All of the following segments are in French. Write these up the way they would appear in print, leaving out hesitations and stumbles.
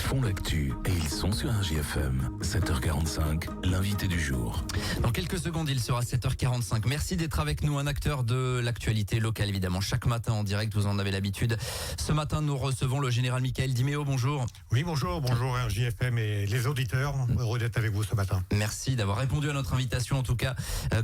font l'actu et ils sont sur RJFM. 7h45, l'invité du jour. Dans quelques secondes, il sera 7h45. Merci d'être avec nous, un acteur de l'actualité locale, évidemment. Chaque matin en direct, vous en avez l'habitude. Ce matin, nous recevons le général Michael Diméo. Bonjour. Oui, bonjour RJFM et les auditeurs. Heureux d'être avec vous ce matin. Merci d'avoir répondu à notre invitation. En tout cas,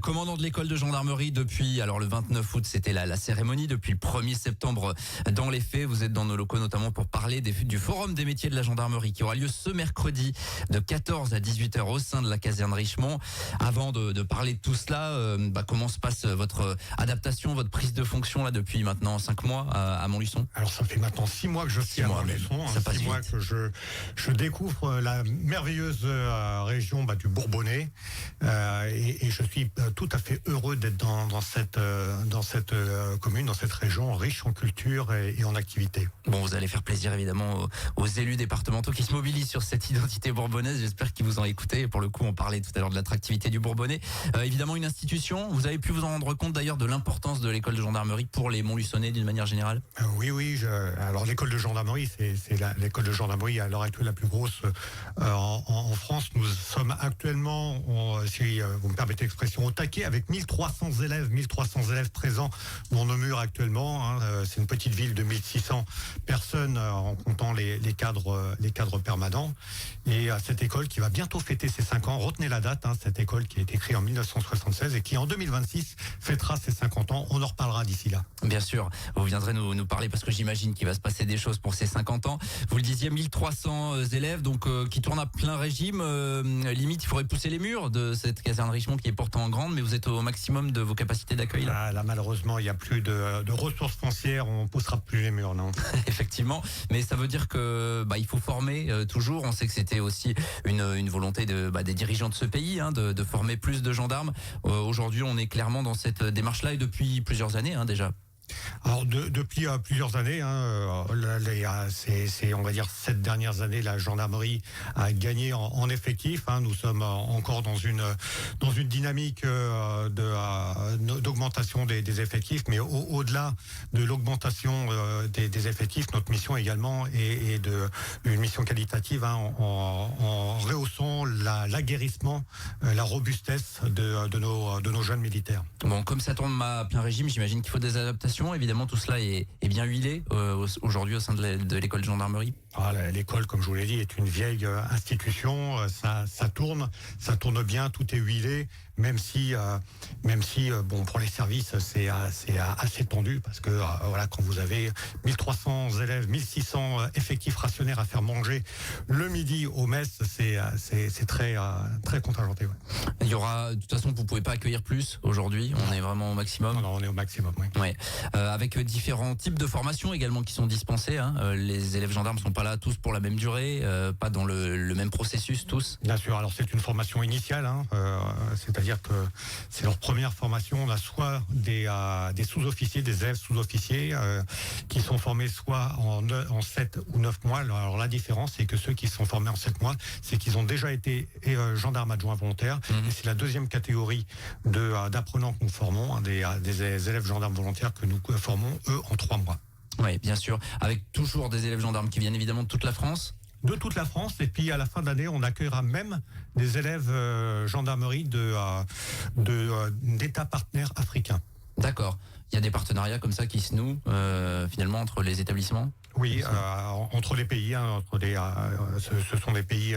commandant de l'école de gendarmerie depuis le 29 août, c'était la cérémonie. Depuis le 1er septembre, dans les faits, vous êtes dans nos locaux notamment pour parler du forum des métiers de la gendarmerie qui aura lieu ce mercredi de 14 à 18h au sein de la caserne Richemont. Avant de parler de tout cela, comment se passe votre adaptation, votre prise de fonction là depuis maintenant 5 mois à Montluçon? Alors ça fait maintenant 6 mois que je suis à Montluçon, 6 mois que je découvre la merveilleuse région du Bourbonnais et je suis tout à fait heureux d'être dans cette commune, dans cette région riche en culture et en activité. Bon, vous allez faire plaisir évidemment aux élus départementaux qui se mobilisent sur cette identité bourbonnaise. J'espère qu'ils vous ont écouté. Et pour le coup, on parlait tout à l'heure de l'attractivité du Bourbonnais. Évidemment, une institution. Vous avez pu vous en rendre compte d'ailleurs de l'importance de l'école de gendarmerie pour les Montluçonnais d'une manière générale. Oui. Alors l'école de gendarmerie, c'est l'école de gendarmerie à l'heure actuelle la plus grosse en France. Nous sommes actuellement, si vous me permettez l'expression, au taquet avec 1300 élèves présents dans nos murs actuellement. C'est une petite ville de 1600 personnes en comptant les cadres permanents. Et cette école qui va bientôt fêter ses 5 ans, retenez la date, cette école qui a été créée en 1976 et qui en 2026 fêtera ses 50 ans. On en reparlera d'ici là. Bien sûr, vous viendrez nous parler parce que j'imagine qu'il va se passer des choses pour ces 50 ans. Vous le disiez, 1300 élèves donc qui tournent à plein régime. Limite, il faudrait pousser les murs de cette caserne Richemont qui est pourtant grande, mais vous êtes au maximum de vos capacités d'accueil là. Là malheureusement, il n'y a plus de ressources foncières, on ne poussera plus les murs, non. Effectivement, mais ça veut dire que il faut former toujours. On sait que c'était aussi une volonté des dirigeants de ce pays de former plus de gendarmes. Aujourd'hui, on est clairement dans cette démarche-là et depuis plusieurs années déjà. Alors depuis plusieurs années, c'est on va dire 7 dernières années, la gendarmerie a gagné en effectif. Nous sommes encore dans une dynamique d'augmentation des effectifs, mais au-delà de l'augmentation des effectifs, notre mission également est une mission qualitative en rehaussant l'aguerrissement, la robustesse de nos jeunes militaires. Bon, comme ça tourne à plein régime, j'imagine qu'il faut des adaptations. Évidemment, tout cela est bien huilé aujourd'hui au sein de l'école de gendarmerie. L'école, comme je vous l'ai dit, est une vieille institution. Ça tourne bien, tout est huilé. Même si pour les services c'est assez tendu parce que quand vous avez 1300 élèves, 1600 effectifs rationnaires à faire manger le midi au mess, c'est très contingenté. Ouais. Il y aura, de toute façon, vous pouvez pas accueillir plus aujourd'hui. On est vraiment au maximum. Non, on est au maximum. Oui. Ouais. Avec différents types de formations également qui sont dispensées. Les élèves gendarmes sont pas là tous pour la même durée, pas dans le même processus tous. Bien sûr. Alors c'est une formation initiale, c'est-à-dire que c'est leur première formation. On a soit des sous-officiers, des élèves sous-officiers qui sont formés soit en 7 ou 9 mois. Alors la différence, c'est que ceux qui sont formés en 7 mois, c'est qu'ils ont déjà été gendarmes adjoints volontaires. Et c'est la deuxième catégorie d'apprenants que nous formons, des élèves gendarmes volontaires que nous formons, eux, en 3 mois. Oui, bien sûr. Avec toujours des élèves gendarmes qui viennent évidemment de toute la France. De toute la France, et puis à la fin de l'année, on accueillera même des élèves gendarmerie d'États partenaires africains. D'accord. Il y a des partenariats comme ça qui se nouent finalement entre les établissements. Oui, entre les pays, ce sont des pays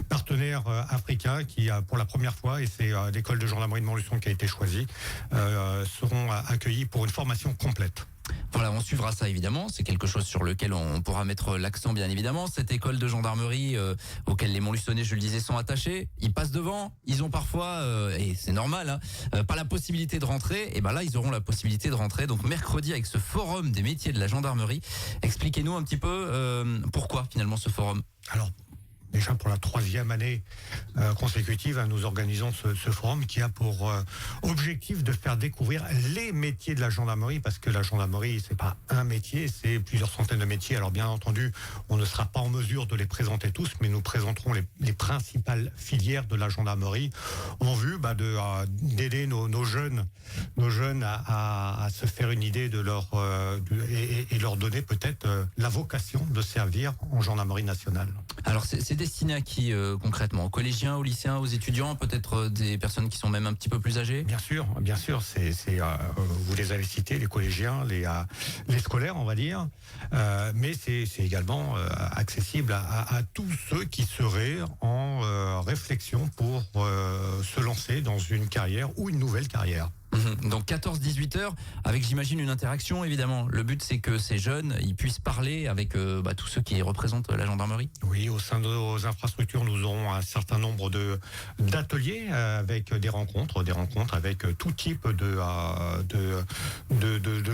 partenaires africains qui, pour la première fois, et c'est l'école de gendarmerie de Montluçon qui a été choisie, seront accueillis pour une formation complète. Voilà, on suivra ça évidemment, c'est quelque chose sur lequel on pourra mettre l'accent bien évidemment. Cette école de gendarmerie auquel les Montluçonnais, je le disais, sont attachés, ils passent devant, ils ont parfois, et c'est normal, pas la possibilité de rentrer, et là ils auront la possibilité de rentrer, donc mercredi avec ce forum des métiers de la gendarmerie. Expliquez-nous un petit peu pourquoi finalement ce forum. Alors, déjà pour la 3e année consécutive, hein, nous organisons ce forum qui a pour objectif de faire découvrir les métiers de la gendarmerie, parce que la gendarmerie, c'est pas un métier, c'est plusieurs centaines de métiers. Alors bien entendu, on ne sera pas en mesure de les présenter tous, mais nous présenterons les principales filières de la gendarmerie en vue d'aider nos jeunes à se faire une idée de et leur donner peut-être la vocation de servir en gendarmerie nationale. Alors c'est destiné à qui concrètement? Aux collégiens, aux lycéens, aux étudiants, peut-être des personnes qui sont même un petit peu plus âgées? Bien sûr, vous les avez cités, les collégiens, les scolaires, on va dire, mais c'est également accessible à tous ceux qui seraient en réflexion pour se lancer dans une carrière ou une nouvelle carrière. Donc 14-18 heures, avec j'imagine une interaction évidemment. Le but c'est que ces jeunes ils puissent parler avec tous ceux qui représentent la gendarmerie. Oui, au sein de nos infrastructures, nous aurons un certain nombre d'ateliers avec des rencontres avec tout type de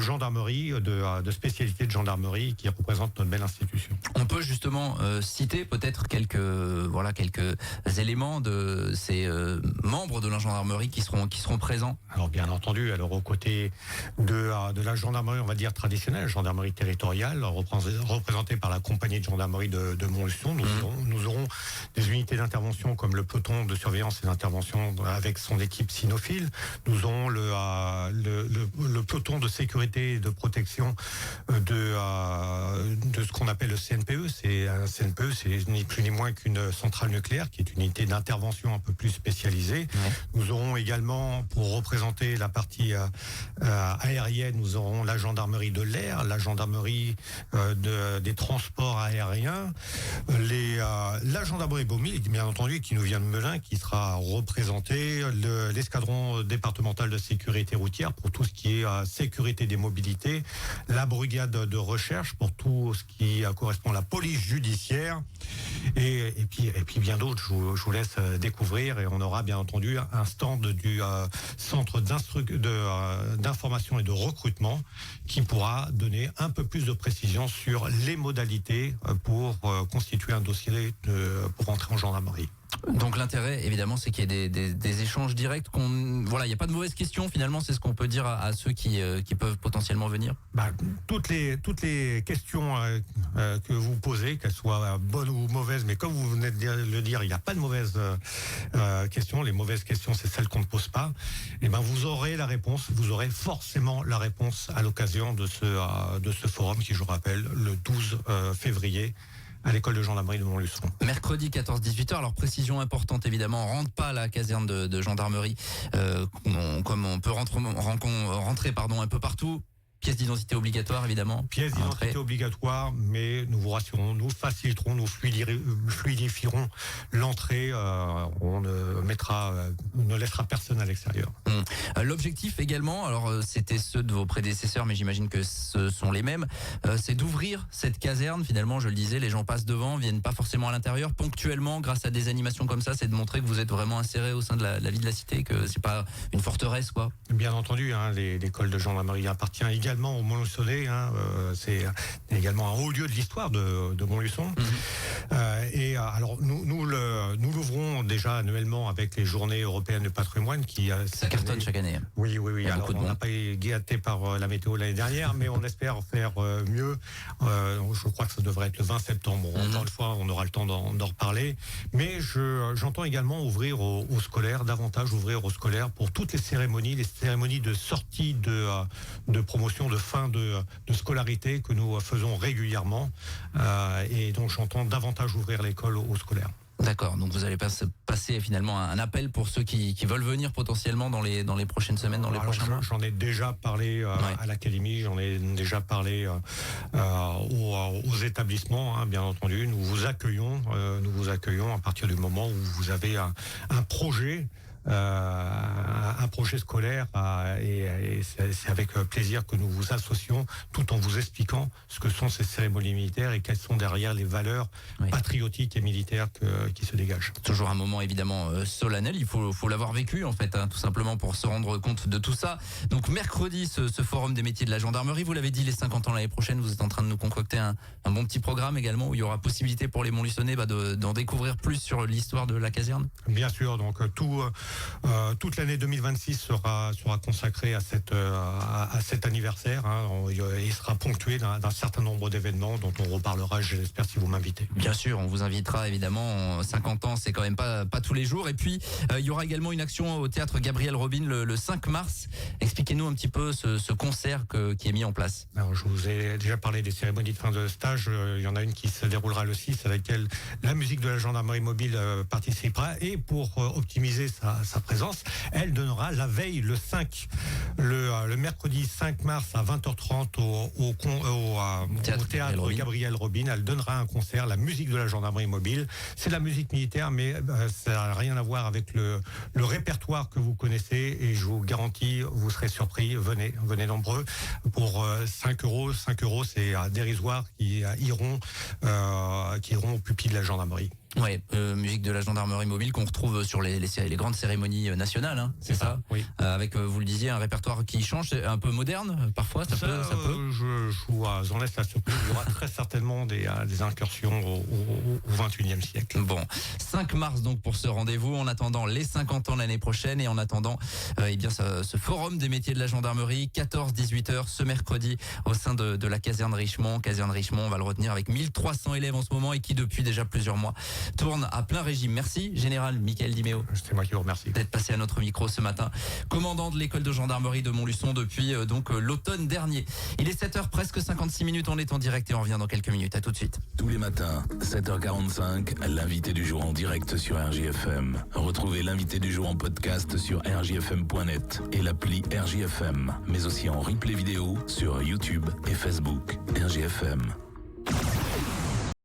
gendarmerie, de spécialités de gendarmerie qui représentent notre belle institution. On peut justement citer peut-être quelques éléments de ces membres de la gendarmerie qui seront présents. Alors bien entendu, aux côtés de la gendarmerie, on va dire traditionnelle, gendarmerie territoriale, représentée par la compagnie de gendarmerie de Montluçon, nous aurons des unités d'intervention comme le peloton de surveillance et d'intervention avec son équipe cynophile. Nous aurons le peloton de sécurité et de protection de ce qu'on appelle le CNPE. Un CNPE, c'est ni plus ni moins qu'une centrale nucléaire, qui est une unité d'intervention un peu plus spécialisée. Ouais. Nous aurons également, pour représenter la partie aérienne, nous aurons la gendarmerie de l'air, la gendarmerie des transports aériens, la gendarmerie Beaumille, bien entendu, qui nous vient de Melun, qui sera représentée, l'escadron départemental de sécurité routière pour tout ce qui est sécurité des mobilités, la brigade de recherche pour tout ce qui correspond à la police judiciaire, et puis bien d'autres. Je vous laisse découvrir, et on aura bien entendu un stand du centre d'information et de recrutement qui pourra donner un peu plus de précision sur les modalités pour constituer un dossier pour entrer en gendarmerie. Donc l'intérêt, évidemment, c'est qu'il y ait des échanges directs. Il n'y a pas de mauvaises questions. Finalement, c'est ce qu'on peut dire à ceux qui peuvent potentiellement venir. Toutes les questions que vous posez, qu'elles soient bonnes ou mauvaises, mais comme vous venez de le dire, il n'y a pas de mauvaises questions. Les mauvaises questions, c'est celles qu'on ne pose pas. Et vous aurez la réponse. Vous aurez forcément la réponse à l'occasion de ce forum qui, je rappelle, le 12 février. À l'école de gendarmerie de Montluçon. Mercredi 14-18h, alors précision importante évidemment, on rentre pas à la caserne de gendarmerie comme on peut rentrer un peu partout. Pièce d'identité obligatoire, évidemment. Pièce d'identité obligatoire, mais nous vous rassurons, nous faciliterons, nous fluidifierons l'entrée. On ne laissera personne à l'extérieur. L'objectif également, alors c'était ceux de vos prédécesseurs, mais j'imagine que ce sont les mêmes, c'est d'ouvrir cette caserne. Finalement, je le disais, les gens passent devant, viennent pas forcément à l'intérieur. Ponctuellement, grâce à des animations comme ça, c'est de montrer que vous êtes vraiment inséré au sein de la vie de la cité, que c'est pas une forteresse, quoi. Bien entendu, l'école de gendarmerie appartient également au Montluçonnais, c'est également un haut lieu de l'histoire de Montluçon. Alors nous l'ouvrons déjà annuellement avec les Journées européennes du patrimoine qui ça cartonne chaque année. Oui. Alors on n'a pas été gâté par la météo l'année dernière, mais on espère faire mieux. Je crois que ça devrait être le 20 septembre. Encore une fois, on aura le temps d'en reparler. Mais j'entends également ouvrir aux scolaires, davantage ouvrir aux scolaires pour toutes les cérémonies de sortie de promotion, de fin de scolarité que nous faisons régulièrement. Et donc j'entends davantage ouvrir l'école aux scolaires. D'accord, donc vous allez passer finalement un appel pour ceux qui veulent venir potentiellement dans les prochaines semaines, dans les prochains mois. J'en ai déjà parlé à l'académie, j'en ai déjà parlé aux établissements, bien entendu. Nous vous accueillons à partir du moment où vous avez un projet un projet scolaire et c'est avec plaisir que nous vous associons tout en vous expliquant ce que sont ces cérémonies militaires et quelles sont derrière les valeurs patriotiques et militaires qui se dégagent. Toujours un moment évidemment solennel, il faut l'avoir vécu en fait, tout simplement pour se rendre compte de tout ça. Donc mercredi, ce forum des métiers de la gendarmerie, vous l'avez dit, les 50 ans l'année prochaine, vous êtes en train de nous concocter un bon petit programme également où il y aura possibilité pour les Montluçonnais d'en découvrir plus sur l'histoire de la caserne. Bien sûr, donc toute l'année 2026 sera consacrée à cet anniversaire. Il sera ponctué d'un certain nombre d'événements dont on reparlera, j'espère, si vous m'invitez. Bien sûr, on vous invitera évidemment. 50 ans, c'est quand même pas tous les jours. Et puis, il y aura également une action au théâtre Gabriel Robin le 5 mars. Expliquez-nous un petit peu ce concert qui est mis en place. Alors, je vous ai déjà parlé des cérémonies de fin de stage. Il y en a une qui se déroulera le 6, à laquelle la musique de la gendarmerie mobile participera. Et pour optimiser sa présence, elle donnera la veille, le 5, le mercredi 5 mars à 20h30 au théâtre Gabriel Robin. Elle donnera un concert, la musique de la gendarmerie mobile. C'est de la musique militaire, mais ça n'a rien à voir avec le répertoire que vous connaissez. Et je vous garantis, vous serez surpris. Venez nombreux. Pour 5 euros, c'est dérisoire, qui iront au pupille de la gendarmerie. Ouais, musique de la gendarmerie mobile qu'on retrouve sur les grandes cérémonies nationales, c'est ça. Oui. Avec, vous le disiez, un répertoire qui change, c'est un peu moderne parfois, ça peut. Je vous en laisse la surprise. Il y aura très certainement des incursions au 21e siècle. Bon, 5 mars donc pour ce rendez-vous. En attendant les 50 ans l'année prochaine et en attendant ce forum des métiers de la gendarmerie, 14-18h ce mercredi au sein de la caserne Richemont. Caserne Richemont, on va le retenir, avec 1300 élèves en ce moment et qui depuis déjà plusieurs mois tourne à plein régime. Merci, Général Michael Dimeo. C'est moi qui vous remercie. D'être passé à notre micro ce matin. Commandant de l'école de gendarmerie de Montluçon depuis l'automne dernier. Il est 7h presque 56 minutes. On est en direct et on revient dans quelques minutes. À tout de suite. Tous les matins, 7h45, l'invité du jour en direct sur RJFM. Retrouvez l'invité du jour en podcast sur rjfm.net et l'appli RJFM, mais aussi en replay vidéo sur YouTube et Facebook. RJFM.